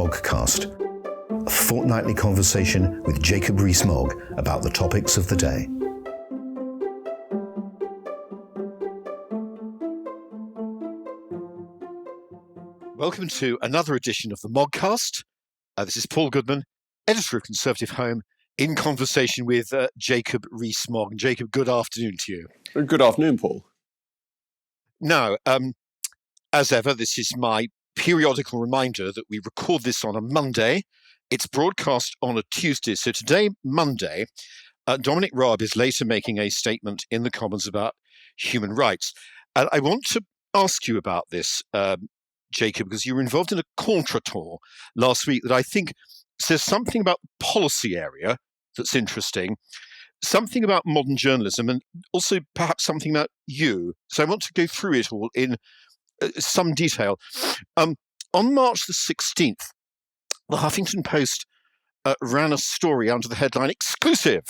Moggcast, a fortnightly conversation with Jacob Rees-Mogg about the topics of the day. Welcome to another edition of the Moggcast. This is Paul Goodman, editor of Conservative Home, in conversation with Jacob Rees-Mogg. Jacob, good afternoon to you. Good afternoon, Paul. Now, as ever, this is my periodical reminder that we record this on a Monday. It's broadcast on a Tuesday. So today, Monday, Dominic Raab is later making a statement in the Commons about human rights. And I want to ask you about this, Jacob, because you were involved in a contre-tour last week that I think says something about the policy area that's interesting, something about modern journalism, and also perhaps something about you. So I want to go through it all in some detail. On March the 16th, the Huffington Post ran a story under the headline, "Exclusive.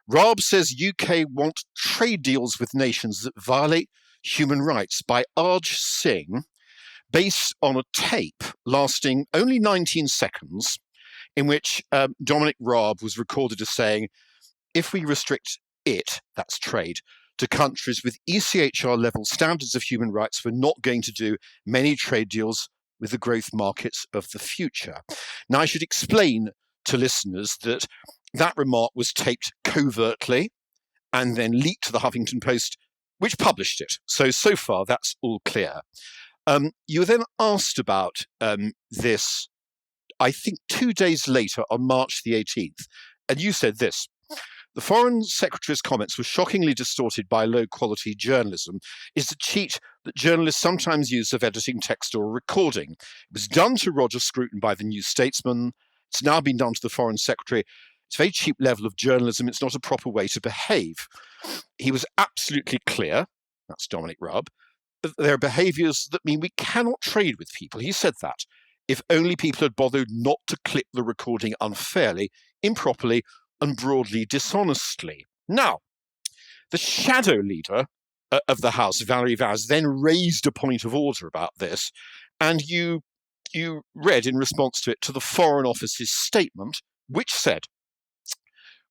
Raab says UK want trade deals with nations that violate human rights," by Arj Singh, based on a tape lasting only 19 seconds, in which Dominic Raab was recorded as saying, "If we restrict it," that's trade, "to countries with ECHR level standards of human rights, we're not going to do many trade deals with the growth markets of the future." Now, I should explain to listeners that that remark was taped covertly and then leaked to the Huffington Post, which published it. So far, that's all clear. You were then asked about this, I think 2 days later on March the 18th, and you said this: "The Foreign Secretary's comments were shockingly distorted by low-quality journalism. Is the cheat that journalists sometimes use of editing text or recording. It was done to Roger Scruton by the New Statesman. It's now been done to the Foreign Secretary. It's a very cheap level of journalism. It's not a proper way to behave." He was absolutely clear, that's Dominic Raab, that there are behaviours that mean we cannot trade with people. He said that. If only people had bothered not to clip the recording unfairly, improperly, and broadly dishonestly. Now, the shadow leader of the House, Valerie Vaz, then raised a point of order about this, and you read in response to it to the Foreign Office's statement, which said,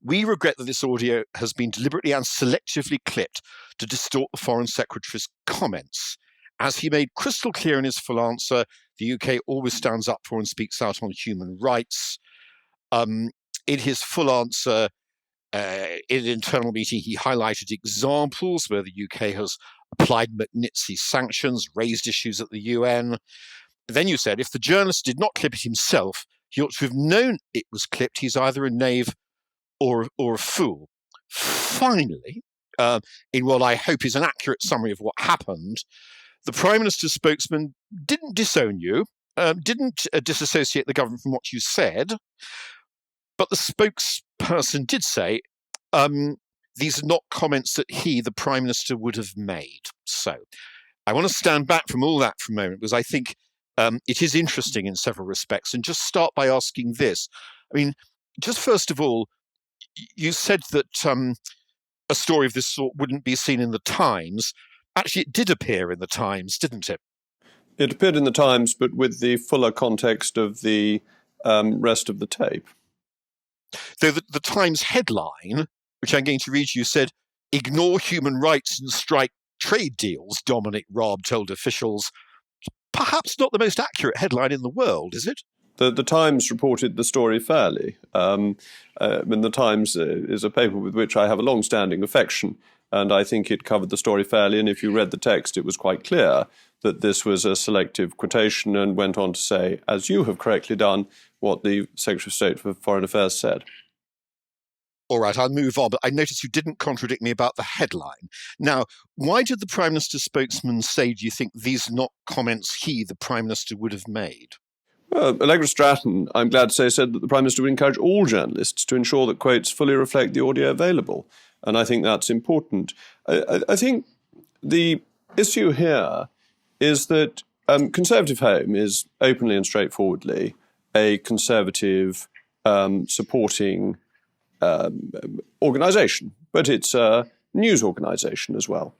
"We regret that this audio has been deliberately and selectively clipped to distort the Foreign Secretary's comments. As he made crystal clear in his full answer, the UK always stands up for and speaks out on human rights." In his full answer, in an internal meeting, he highlighted examples where the UK has applied Magnitsky sanctions, raised issues at the UN. Then you said, if the journalist did not clip it himself, he ought to have known it was clipped. He's either a knave or a fool. Finally, in what I hope is an accurate summary of what happened, the Prime Minister's spokesman didn't disown you, didn't disassociate the government from what you said, but the spokesperson did say these are not comments that he, the Prime Minister, would have made. So I want to stand back from all that for a moment, because I think it is interesting in several respects, and just start by asking this. I mean, just first of all, you said that a story of this sort wouldn't be seen in the Times. Actually, it did appear in the Times, didn't it? It appeared in the Times, but with the fuller context of the rest of the tape. Though the Times headline, which I'm going to read you, said, "Ignore human rights and strike trade deals," Dominic Raab told officials. Perhaps not the most accurate headline in the world, is it? The Times reported the story fairly. The Times is a paper with which I have a long-standing affection, and I think it covered the story fairly. And if you read the text, it was quite clear that this was a selective quotation, and went on to say, as you have correctly done, what the Secretary of State for Foreign Affairs said. All right, I'll move on, but I noticed you didn't contradict me about the headline. Now, why did the Prime Minister's spokesman say, do you think, these are not comments he, the Prime Minister, would have made? Allegra Stratton, I'm glad to say, said that the Prime Minister would encourage all journalists to ensure that quotes fully reflect the audio available. And I think that's important. I think the issue here is that Conservative Home is openly and straightforwardly a conservative supporting organisation, but it's a news organisation as well.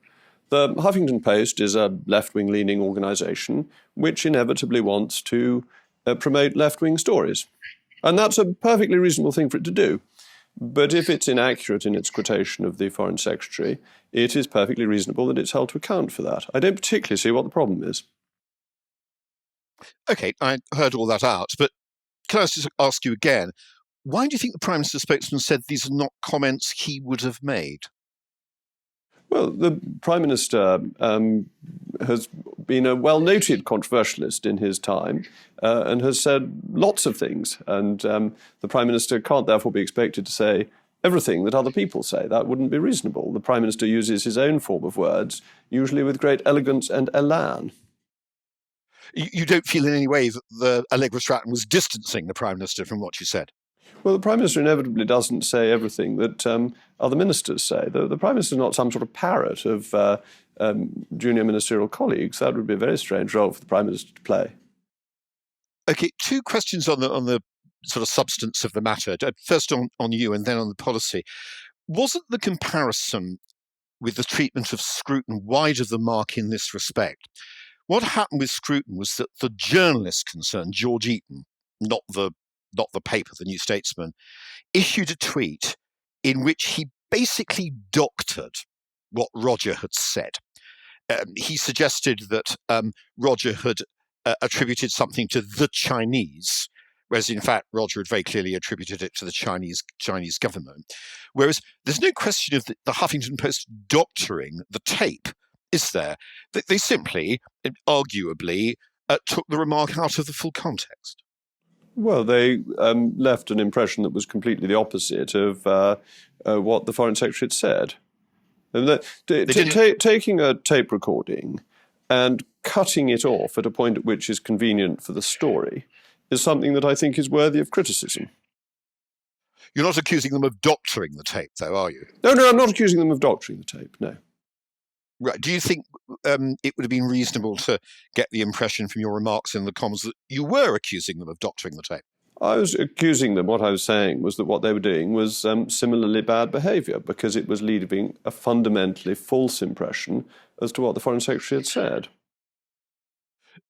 The Huffington Post is a left-wing leaning organisation which inevitably wants to promote left-wing stories. And that's a perfectly reasonable thing for it to do. But if it's inaccurate in its quotation of the Foreign Secretary, it is perfectly reasonable that it's held to account for that. I don't particularly see what the problem is. OK, I heard all that out, but can I just ask you again, why do you think the Prime Minister's spokesman said these are not comments he would have made? Well, the Prime Minister has been a well-noted controversialist in his time and has said lots of things. And the Prime Minister can't therefore be expected to say everything that other people say. That wouldn't be reasonable. The Prime Minister uses his own form of words, usually with great elegance and elan. You don't feel in any way that the Allegra Stratton was distancing the Prime Minister from what she said? Well, the Prime Minister inevitably doesn't say everything that other ministers say. The Prime Minister is not some sort of parrot of junior ministerial colleagues. That would be a very strange role for the Prime Minister to play. OK, two questions on the sort of substance of the matter. First on you and then on the policy. Wasn't the comparison with the treatment of Scruton wide of the mark in this respect? What happened with Scruton was that the journalist concerned, George Eaton, not the paper, the New Statesman, issued a tweet in which he basically doctored what Roger had said. He suggested that Roger had attributed something to the Chinese, whereas in fact Roger had very clearly attributed it to the Chinese government. Whereas there's no question of the Huffington Post doctoring the tape, is there? They simply, arguably, took the remark out of the full context. Well, they left an impression that was completely the opposite of what the Foreign Secretary had said. And taking a tape recording and cutting it off at a point at which is convenient for the story is something that I think is worthy of criticism. You're not accusing them of doctoring the tape, though, are you? No, I'm not accusing them of doctoring the tape, no. Right. Do you think it would have been reasonable to get the impression from your remarks in the comms that you were accusing them of doctoring the tape? I was accusing them. What I was saying was that what they were doing was similarly bad behaviour because it was leaving a fundamentally false impression as to what the Foreign Secretary had said.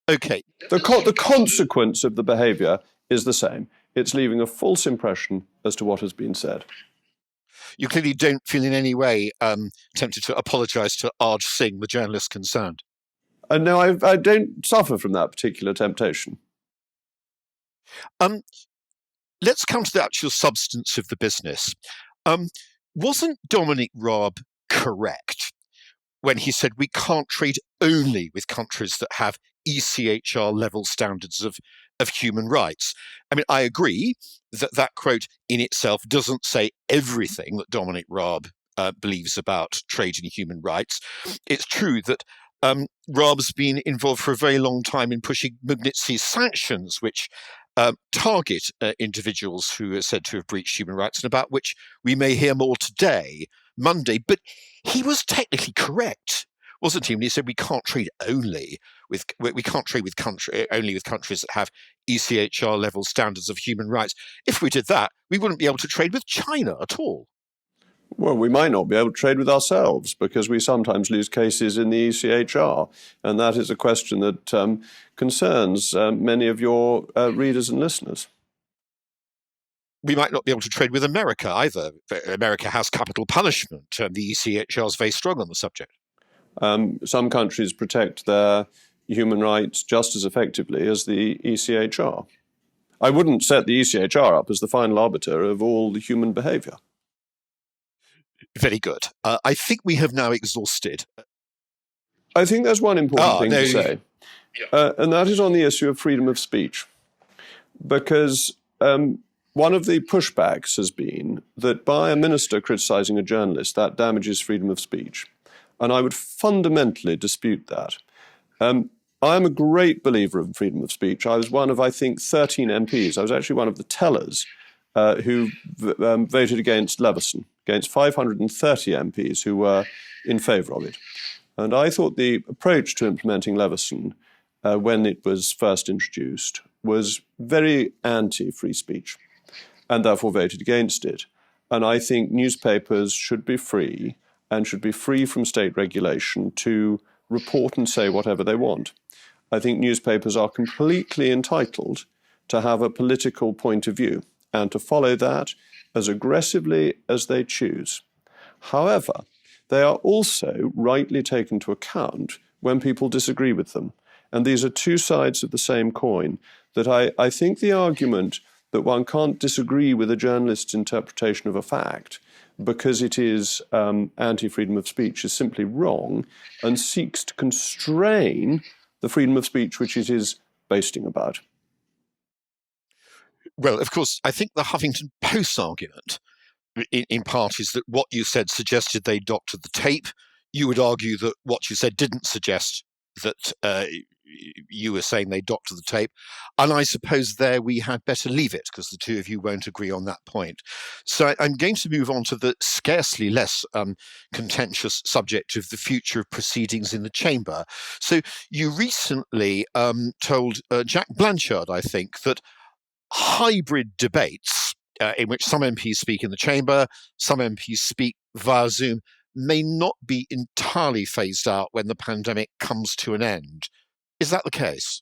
OK. The consequence of the behaviour is the same. It's leaving a false impression as to what has been said. You clearly don't feel in any way tempted to apologise to Arj Singh, the journalist concerned. No, I don't suffer from that particular temptation. Let's come to the actual substance of the business. Wasn't Dominic Raab correct when he said we can't trade only with countries that have ECHR level standards of human rights? I mean, I agree that quote in itself doesn't say everything that Dominic Raab believes about trade and human rights. It's true that Raab's been involved for a very long time in pushing Magnitsky sanctions, which target individuals who are said to have breached human rights, and about which we may hear more today, Monday. But he was technically correct, wasn't he, when he said we can't trade only with countries that have ECHR level standards of human rights. If we did that, we wouldn't be able to trade with China at all. Well, we might not be able to trade with ourselves because we sometimes lose cases in the ECHR, and that is a question that concerns many of your readers and listeners. We might not be able to trade with America either. America has capital punishment, and the ECHR is very strong on the subject. Some countries protect their human rights just as effectively as the ECHR. I wouldn't set the ECHR up as the final arbiter of all the human behaviour. Very good. I think we have now exhausted. I think there's one important thing to say, and that is on the issue of freedom of speech. Because one of the pushbacks has been that by a minister criticising a journalist, that damages freedom of speech. And I would fundamentally dispute that. I am a great believer in freedom of speech. I was one of, I think, 13 MPs. I was actually one of the tellers who voted against Leveson, against 530 MPs who were in favour of it. And I thought the approach to implementing Leveson when it was first introduced was very anti-free speech, and therefore voted against it. And I think newspapers should be free and should be free from state regulation to report and say whatever they want. I think newspapers are completely entitled to have a political point of view and to follow that as aggressively as they choose. However, they are also rightly taken into account when people disagree with them. And these are two sides of the same coin, that I think the argument that one can't disagree with a journalist's interpretation of a fact because it is anti-freedom of speech is simply wrong and seeks to constrain the freedom of speech which it is boasting about. Well, of course, I think the Huffington Post argument, in part, is that what you said suggested they doctored the tape. You would argue that what you said didn't suggest that you were saying they doctored the tape. And I suppose there we had better leave it, because the two of you won't agree on that point. So I'm going to move on to the scarcely less contentious subject of the future of proceedings in the chamber. So you recently told Jack Blanchard, I think, that hybrid debates in which some MPs speak in the chamber, some MPs speak via Zoom, may not be entirely phased out when the pandemic comes to an end. Is that the case?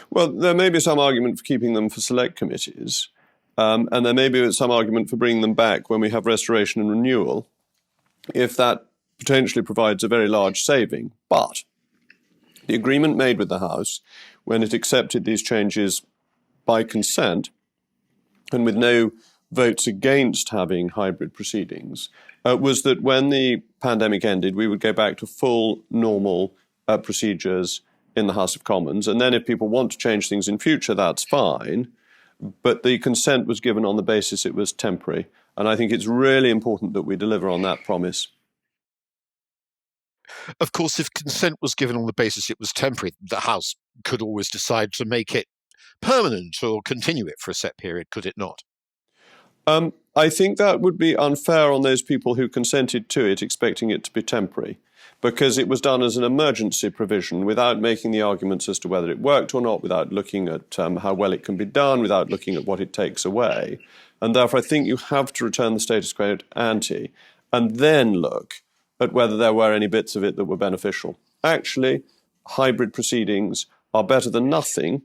Well, there may be some argument for keeping them for select committees, and there may be some argument for bringing them back when we have restoration and renewal, if that potentially provides a very large saving. But the agreement made with the House, when it accepted these changes by consent, and with no votes against having hybrid proceedings, was that when the pandemic ended, we would go back to full normal procedures in the House of Commons. And then if people want to change things in future, that's fine. But the consent was given on the basis it was temporary. And I think it's really important that we deliver on that promise. Of course, if consent was given on the basis it was temporary, the House could always decide to make it permanent or continue it for a set period, could it not? I think that would be unfair on those people who consented to it, expecting it to be temporary, because it was done as an emergency provision without making the arguments as to whether it worked or not, without looking at how well it can be done, without looking at what it takes away. And therefore, I think you have to return the status quo ante and then look at whether there were any bits of it that were beneficial. Actually, hybrid proceedings are better than nothing,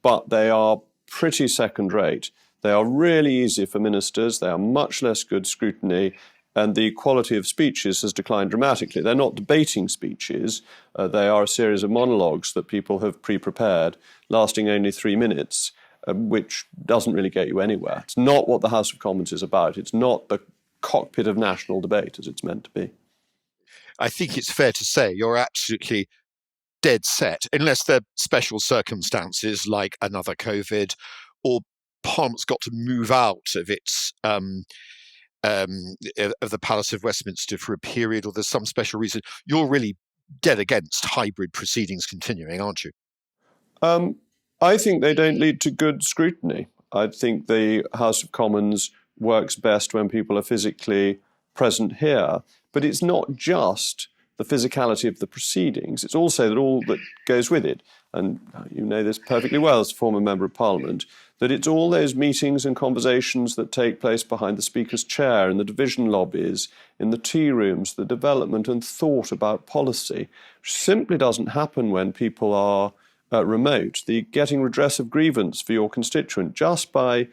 but they are pretty second rate. They are really easy for ministers. They are much less good scrutiny, and the quality of speeches has declined dramatically. They're not debating speeches. They are a series of monologues that people have pre-prepared, lasting only 3 minutes, which doesn't really get you anywhere. It's not what the House of Commons is about. It's not the cockpit of national debate as it's meant to be. I think it's fair to say you're absolutely dead set, unless there are special circumstances like another COVID, or Parliament's got to move out of its of the Palace of Westminster for a period, or there's some special reason. You're really dead against hybrid proceedings continuing, aren't you? I think they don't lead to good scrutiny. I think the House of Commons works best when people are physically present here. But it's not just the physicality of the proceedings. It's also that all that goes with it. And you know this perfectly well as a former Member of Parliament, that it's all those meetings and conversations that take place behind the Speaker's chair, in the division lobbies, in the tea rooms, the development and thought about policy, which simply doesn't happen when people are remote. The getting redress of grievance for your constituent just by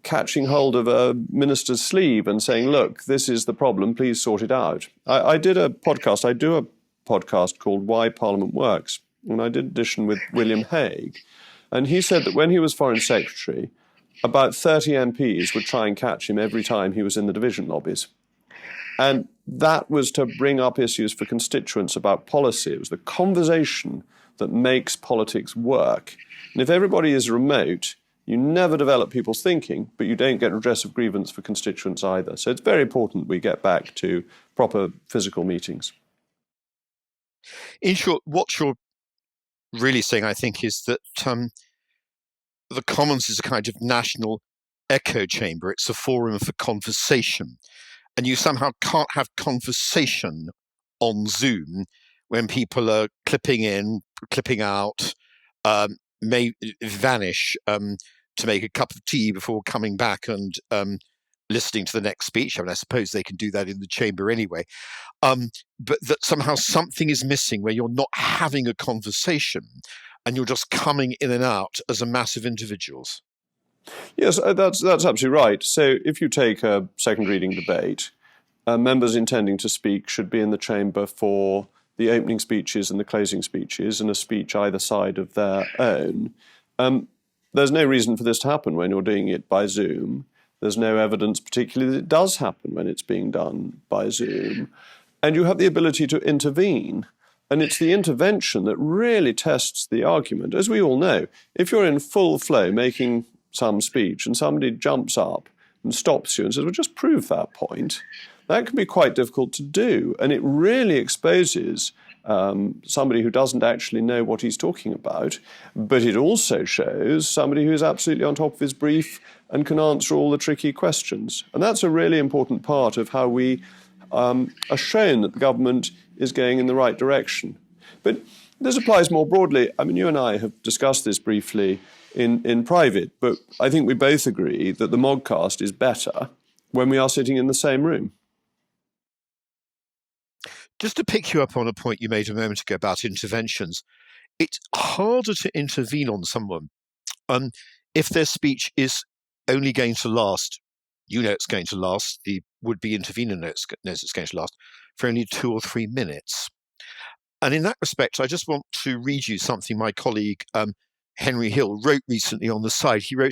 catching hold of a minister's sleeve and saying, look, this is the problem, please sort it out. I do a podcast called Why Parliament Works, and I did an edition with William Hague. And he said that when he was Foreign Secretary, about 30 MPs would try and catch him every time he was in the division lobbies. And that was to bring up issues for constituents about policy. It was the conversation that makes politics work. And if everybody is remote, you never develop people's thinking, but you don't get redress of grievance for constituents either. So it's very important we get back to proper physical meetings. In short, what you're really saying, I think, is that the Commons is a kind of national echo chamber. It's a forum for conversation. And you somehow can't have conversation on Zoom when people are clipping in, clipping out, may vanish to make a cup of tea before coming back and listening to the next speech. I mean, I suppose they can do that in the chamber anyway. But that somehow something is missing where you're not having a conversation and you're just coming in and out as a mass of individuals? Yes, that's absolutely right. So if you take a second reading debate, members intending to speak should be in the chamber for the opening speeches and the closing speeches, and a speech either side of their own. There's no reason for this to happen when you're doing it by Zoom. There's no evidence particularly that it does happen when it's being done by Zoom. And you have the ability to intervene. And it's the intervention that really tests the argument. As we all know, if you're in full flow making some speech and somebody jumps up and stops you and says, well, just prove that point, that can be quite difficult to do. And it really exposes somebody who doesn't actually know what he's talking about. But it also shows somebody who is absolutely on top of his brief and can answer all the tricky questions. And that's a really important part of how we are shown that the government is going in the right direction. But this applies more broadly. I mean, you and I have discussed this briefly in private, but I think we both agree that the Moggcast is better when we are sitting in the same room. Just to pick you up on a point you made a moment ago about interventions, it's harder to intervene on someone if their speech is only going to last, it's going to last, the would-be intervener knows it's going to last, for only 2 or 3 minutes. And in that respect, I just want to read you something my colleague Henry Hill wrote recently on the side. He wrote,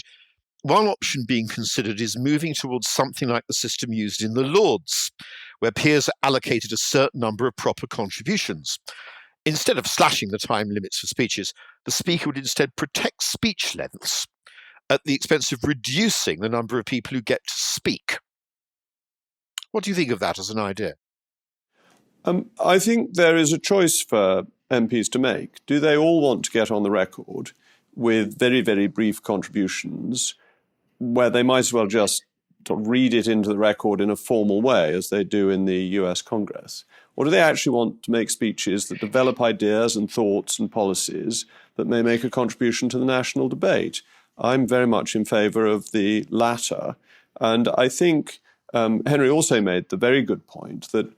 one option being considered is moving towards something like the system used in the Lords, where peers are allocated a certain number of proper contributions. Instead of slashing the time limits for speeches, the Speaker would instead protect speech lengths at the expense of reducing the number of people who get to speak. What do you think of that as an idea? I think there is a choice for MPs to make. Do they all want to get on the record with very, very brief contributions where they might as well just read it into the record in a formal way, as they do in the US Congress? Or do they actually want to make speeches that develop ideas and thoughts and policies that may make a contribution to the national debate? I'm very much in favour of the latter. And I think Henry also made the very good point that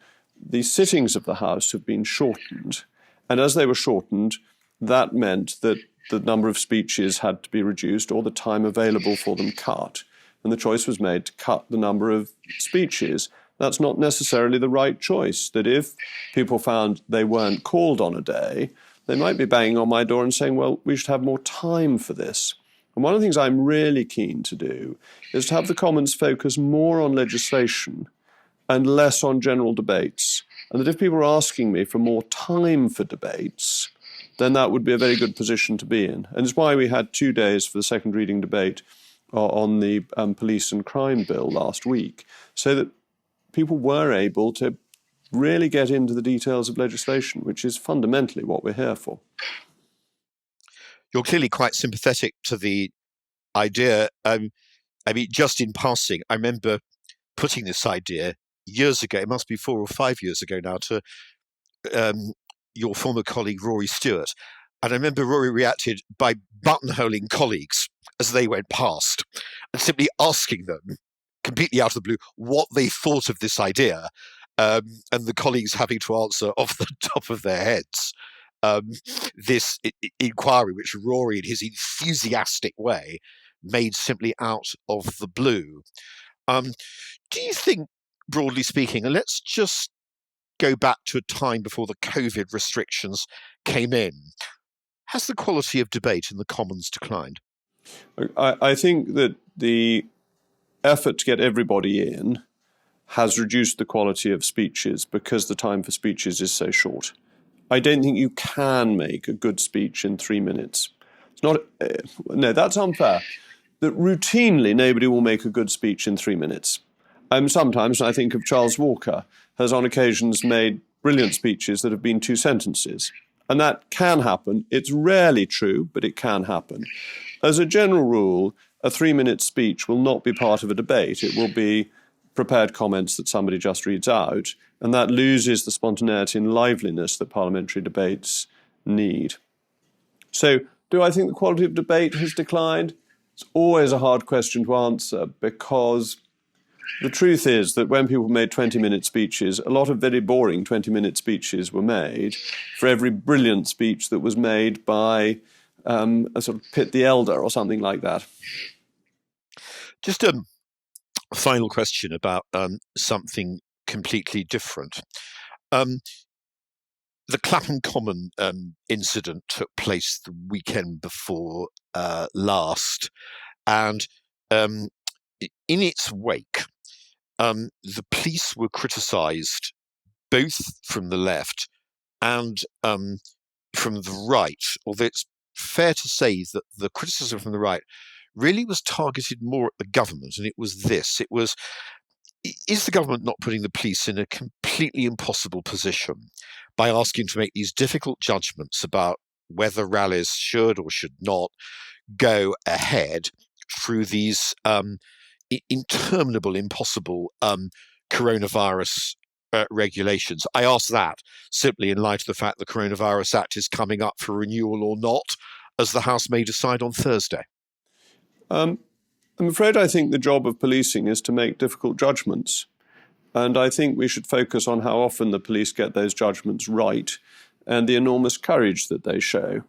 the sittings of the House have been shortened. And as they were shortened, that meant that the number of speeches had to be reduced or the time available for them cut. And the choice was made to cut the number of speeches. That's not necessarily the right choice, that if people found they weren't called on a day, they might be banging on my door and saying, well, we should have more time for this. And one of the things I'm really keen to do is to have the Commons focus more on legislation and less on general debates. And that if people are asking me for more time for debates, then that would be a very good position to be in. And it's why we had 2 days for the second reading debate on the police and crime bill last week, so that people were able to really get into the details of legislation, which is fundamentally what we're here for. You're clearly quite sympathetic to the idea. Just in passing, I remember putting this idea years ago, it must be 4 or 5 years ago now, to your former colleague Rory Stewart. And I remember Rory reacted by buttonholing colleagues as they went past and simply asking them, completely out of the blue, what they thought of this idea, and the colleagues having to answer off the top of their heads this inquiry, which Rory, in his enthusiastic way, made simply out of the blue. Do you think, broadly speaking, and let's just go back to a time before the COVID restrictions came in, has the quality of debate in the Commons declined? I think that the effort to get everybody in has reduced the quality of speeches because the time for speeches is so short. I don't think you can make a good speech in 3 minutes. It's not. No, that's unfair. That routinely nobody will make a good speech in 3 minutes. Sometimes I think of Charles Walker has on occasions made brilliant speeches that have been 2 sentences. And that can happen. It's rarely true, but it can happen. As a general rule, a 3-minute speech will not be part of a debate. It will be prepared comments that somebody just reads out, and that loses the spontaneity and liveliness that parliamentary debates need. So, do I think the quality of debate has declined? It's always a hard question to answer, because the truth is that when people made 20-minute speeches, a lot of very boring 20-minute speeches were made for every brilliant speech that was made by a sort of Pitt the Elder or something like that. Just a final question about something completely different. The Clapham Common incident took place the weekend before last, and in its wake, the police were criticised both from the left and from the right, although it's fair to say that the criticism from the right really was targeted more at the government, and it was this. It was, is the government not putting the police in a completely impossible position by asking to make these difficult judgments about whether rallies should or should not go ahead through these interminable, impossible coronavirus regulations? I ask that simply in light of the fact the Coronavirus Act is coming up for renewal or not, as the House may decide on Thursday. I'm afraid I think the job of policing is to make difficult judgments. And I think we should focus on how often the police get those judgments right and the enormous courage that they show.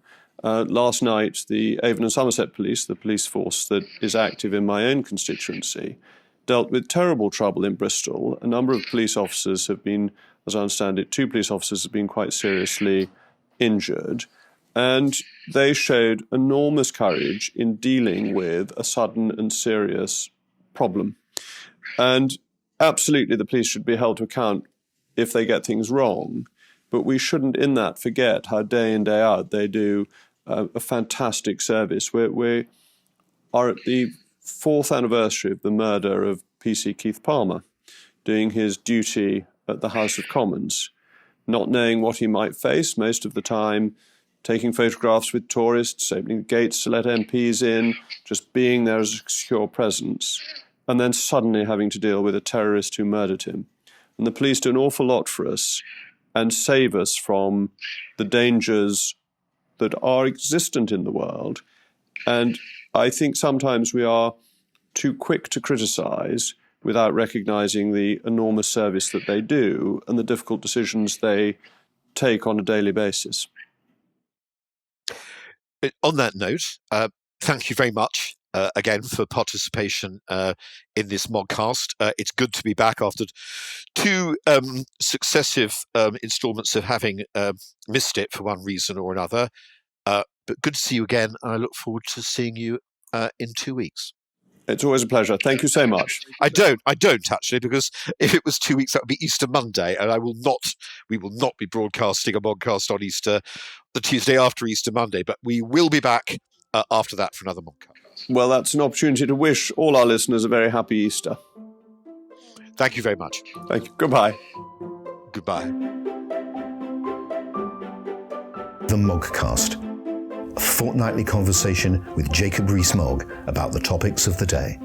Last night, the Avon and Somerset Police, the police force that is active in my own constituency, dealt with terrible trouble in Bristol. A number of police officers have been, as I understand it, 2 police officers have been quite seriously injured. And they showed enormous courage in dealing with a sudden and serious problem. And absolutely, the police should be held to account if they get things wrong. But we shouldn't in that forget how day in, day out they do a fantastic service. We are at the 4th anniversary of the murder of PC Keith Palmer, doing his duty at the House of Commons, not knowing what he might face most of the time, taking photographs with tourists, opening the gates to let MPs in, just being there as a secure presence, and then suddenly having to deal with a terrorist who murdered him. And the police do an awful lot for us and save us from the dangers that are existent in the world. And I think sometimes we are too quick to criticise without recognising the enormous service that they do and the difficult decisions they take on a daily basis. On that note, thank you very much again for participation in this Moggcast. It's good to be back after 2 successive instalments of having missed it for one reason or another. But good to see you again, and I look forward to seeing you in 2 weeks. It's always a pleasure. Thank you so much. I don't actually, because if it was 2 weeks, that would be Easter Monday, and we will not be broadcasting a Moggcast on Easter, the Tuesday after Easter Monday, but we will be back after that for another Moggcast. Well, that's an opportunity to wish all our listeners a very happy Easter. Thank you very much. Thank you. Goodbye. Goodbye. The Moggcast, a fortnightly conversation with Jacob Rees-Mogg about the topics of the day.